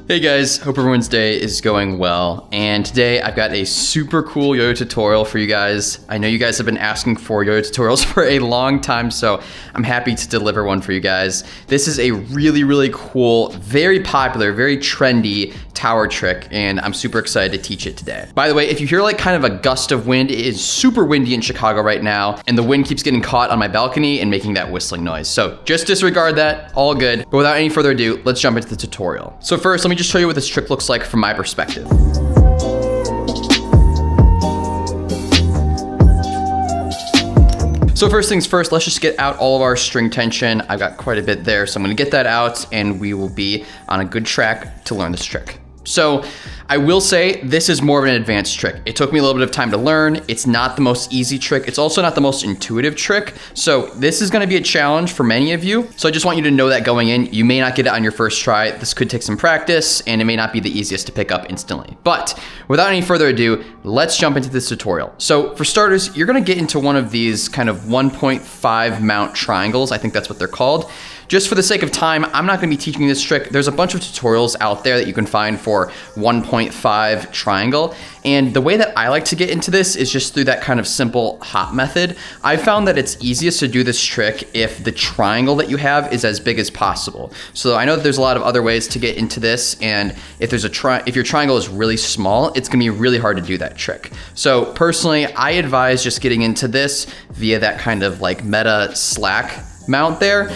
Hey guys, hope everyone's day is going well, and today I've got a super cool yo-yo tutorial for you guys. I know you guys have been asking for yo-yo tutorials for a long time, so I'm happy to deliver one for you guys. This is a really cool, very popular, very trendy tower trick, and I'm super excited to teach it today. By the way, if you hear like kind of a gust of wind, it is super windy in Chicago right now, and the wind keeps getting caught on my balcony and making that whistling noise. So just disregard that, all good. But without any further ado, let's jump into the tutorial. So first, let me just show you what this trick looks like from my perspective. So first things first, let's just get out all of our string tension. I've got quite a bit there, so I'm gonna get that out and we will be on a good track to learn this trick. So I will say this is more of an advanced trick. It took me a little bit of time to learn. It's not the most easy trick. It's also not the most intuitive trick. So this is gonna be a challenge for many of you. So I just want you to know that going in, you may not get it on your first try. This could take some practice and it may not be the easiest to pick up instantly. But without any further ado, let's jump into this tutorial. So for starters, you're gonna get into one of these kind of 1.5 mount triangles. I think that's what they're called. Just for the sake of time, I'm not gonna be teaching this trick. There's a bunch of tutorials out there that you can find for 1.5 triangle. And the way that I like to get into this is just through that kind of simple hop method. I found that it's easiest to do this trick if the triangle that you have is as big as possible. So I know that there's a lot of other ways to get into this, and if your triangle is really small, it's gonna be really hard to do that trick. So personally, I advise just getting into this via that kind of like meta slack mount there.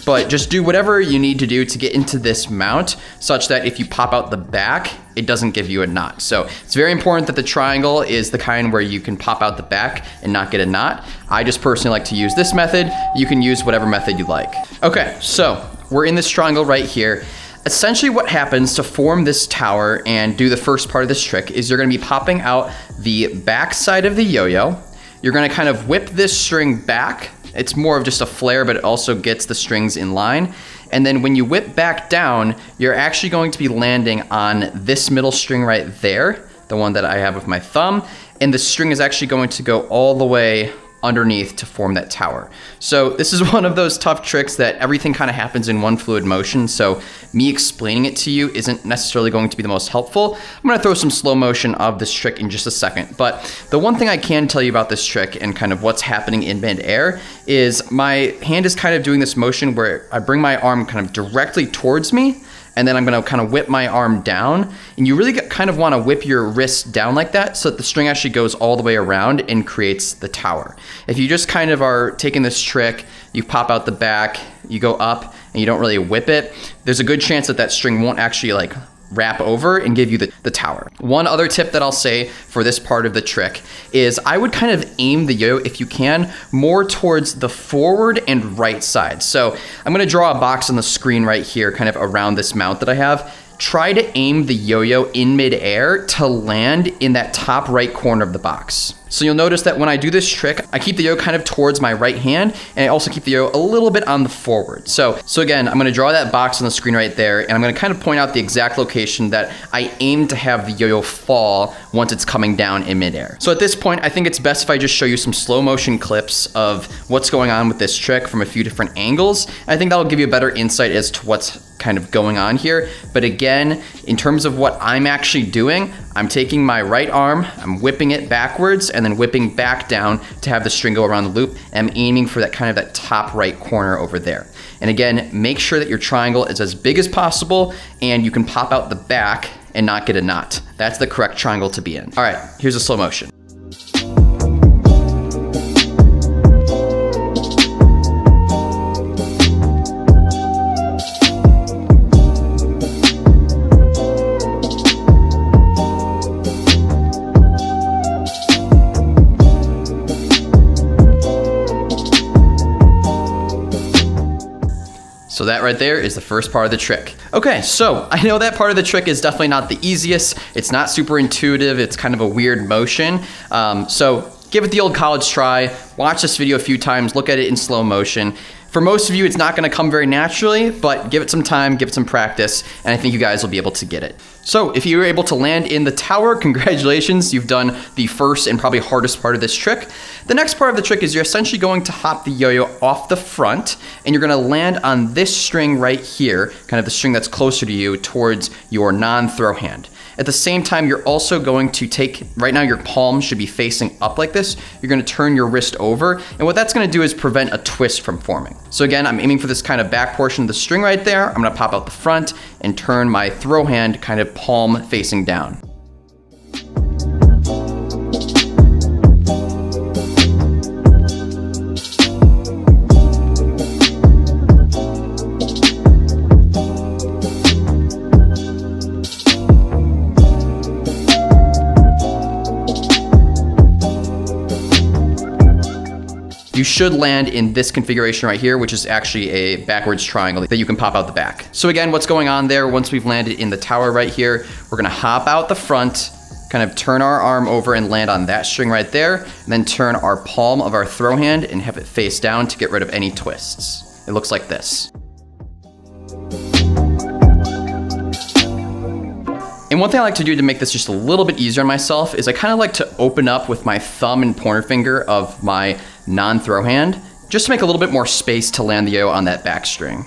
But just do whatever you need to do to get into this mount such that if you pop out the back, it doesn't give you a knot. So it's very important that the triangle is the kind where you can pop out the back and not get a knot. I just personally like to use this method. You can use whatever method you like. Okay, so we're in this triangle right here. Essentially what happens to form this tower and do the first part of this trick is you're gonna be popping out the back side of the yo-yo. You're gonna kind of whip this string back. It's more of just a flare, but it also gets the strings in line. And then when you whip back down, you're actually going to be landing on this middle string right there, the one that I have with my thumb. And the string is actually going to go all the way underneath to form that tower. So this is one of those tough tricks that everything kind of happens in one fluid motion. So me explaining it to you isn't necessarily going to be the most helpful. I'm gonna throw some slow motion of this trick in just a second. But the one thing I can tell you about this trick and kind of what's happening in mid-air is my hand is kind of doing this motion where I bring my arm kind of directly towards me, and then I'm gonna kind of whip my arm down. And you really kind of wanna whip your wrist down like that so that the string actually goes all the way around and creates the tower. If you just kind of are taking this trick, you pop out the back, you go up, and you don't really whip it, there's a good chance that that string won't actually like wrap over and give you the tower. One other tip that I'll say for this part of the trick is I would kind of aim the yo-yo, if you can, more towards the forward and right side. So I'm gonna draw a box on the screen right here, kind of around this mount that I have. Try to aim the yo-yo in mid-air to land in that top right corner of the box. So you'll notice that when I do this trick, I keep the yo kind of towards my right hand, and I also keep the yo a little bit on the forward. So again, I'm gonna draw that box on the screen right there, and I'm gonna kind of point out the exact location that I aim to have the yo-yo fall once it's coming down in midair. So at this point, I think it's best if I just show you some slow motion clips of what's going on with this trick from a few different angles. I think that'll give you a better insight as to what's kind of going on here. But again, in terms of what I'm actually doing, I'm taking my right arm, I'm whipping it backwards, and then whipping back down to have the string go around the loop. And I'm aiming for that kind of that top right corner over there. And again, make sure that your triangle is as big as possible and you can pop out the back and not get a knot. That's the correct triangle to be in. All right, here's a slow motion. So that right there is the first part of the trick. Okay, so I know that part of the trick is definitely not the easiest. It's not super intuitive. It's kind of a weird motion. So give it the old college try. Watch this video a few times. Look at it in slow motion. For most of you, it's not gonna come very naturally, but give it some time, give it some practice, and I think you guys will be able to get it. So if you were able to land in the tower, congratulations, you've done the first and probably hardest part of this trick. The next part of the trick is you're essentially going to hop the yo-yo off the front, and you're gonna land on this string right here, kind of the string that's closer to you towards your non-throw hand. At the same time, you're also going to take, right now your palm should be facing up like this. You're gonna turn your wrist over, and what that's gonna do is prevent a twist from forming. So again, I'm aiming for this kind of back portion of the string right there. I'm gonna pop out the front and turn my throw hand kind of palm facing down. You should land in this configuration right here, which is actually a backwards triangle that you can pop out the back. So again, what's going on there, once we've landed in the tower right here, we're gonna hop out the front, kind of turn our arm over and land on that string right there, and then turn our palm of our throw hand and have it face down to get rid of any twists. It looks like this. And one thing I like to do to make this just a little bit easier on myself is I kind of like to open up with my thumb and pointer finger of my non-throw hand, just to make a little bit more space to land the yo on that back string.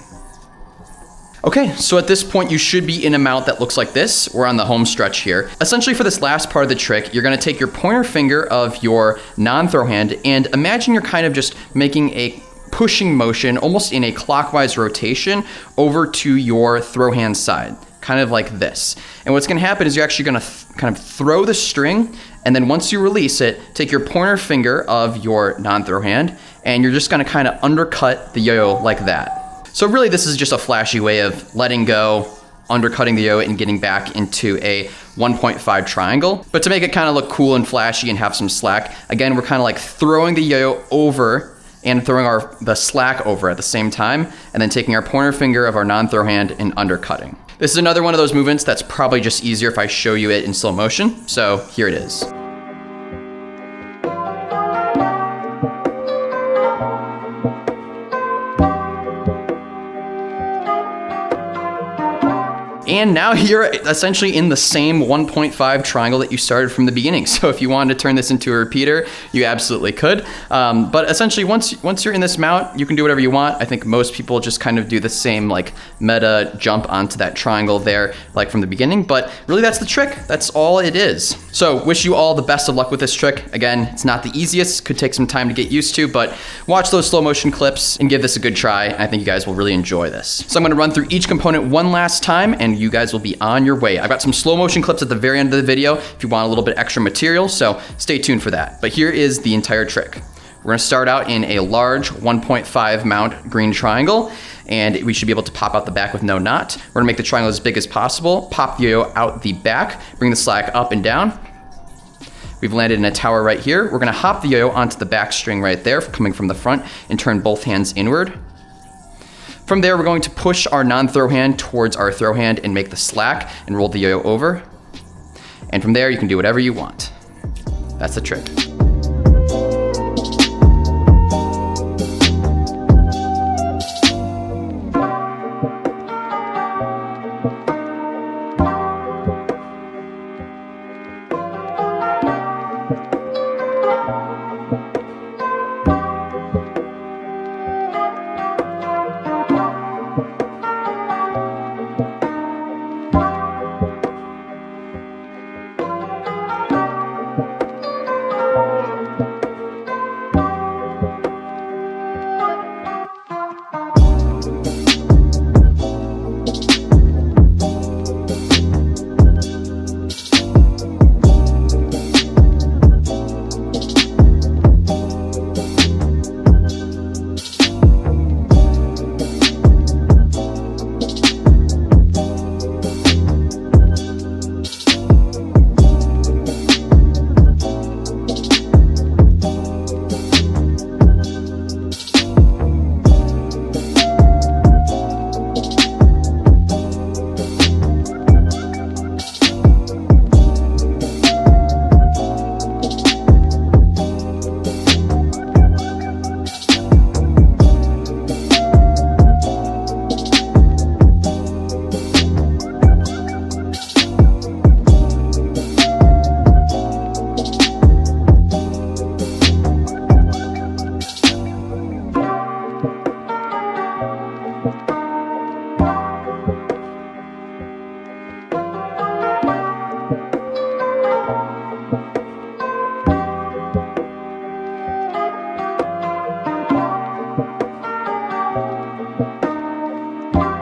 Okay, so at this point you should be in a mount that looks like this. We're on the home stretch here. Essentially for this last part of the trick, you're gonna take your pointer finger of your non-throw hand and imagine you're kind of just making a pushing motion, almost in a clockwise rotation, over to your throw hand side. Kind of like this. And what's gonna happen is you're actually gonna kind of throw the string, and then once you release it, take your pointer finger of your non-throw hand, and you're just gonna kind of undercut the yo-yo like that. So really this is just a flashy way of letting go, undercutting the yo-yo, and getting back into a 1.5 triangle. But to make it kind of look cool and flashy and have some slack, again, we're kind of like throwing the yo-yo over and throwing the slack over at the same time, and then taking our pointer finger of our non-throw hand and undercutting. This is another one of those movements that's probably just easier if I show you it in slow motion. So here it is. And now you're essentially in the same 1.5 triangle that you started from the beginning. So if you wanted to turn this into a repeater, you absolutely could. But essentially, once you're in this mount, you can do whatever you want. I think most people just kind of do the same like meta jump onto that triangle there, like from the beginning. But really, that's the trick. That's all it is. So wish you all the best of luck with this trick. Again, it's not the easiest. Could take some time to get used to, but watch those slow motion clips and give this a good try. I think you guys will really enjoy this. So I'm gonna run through each component one last time, and you guys will be on your way. I've got some slow motion clips at the very end of the video if you want a little bit extra material, so stay tuned for that. But here is the entire trick. We're gonna start out in a large 1.5 mount green triangle, and we should be able to pop out the back with no knot. We're gonna make the triangle as big as possible, pop the yo-yo out the back, bring the slack up and down. We've landed in a tower right here. We're gonna hop the yo-yo onto the back string right there, coming from the front, and turn both hands inward. From there, we're going to push our non-throw hand towards our throw hand and make the slack and roll the yo-yo over. And from there, you can do whatever you want. That's the trick.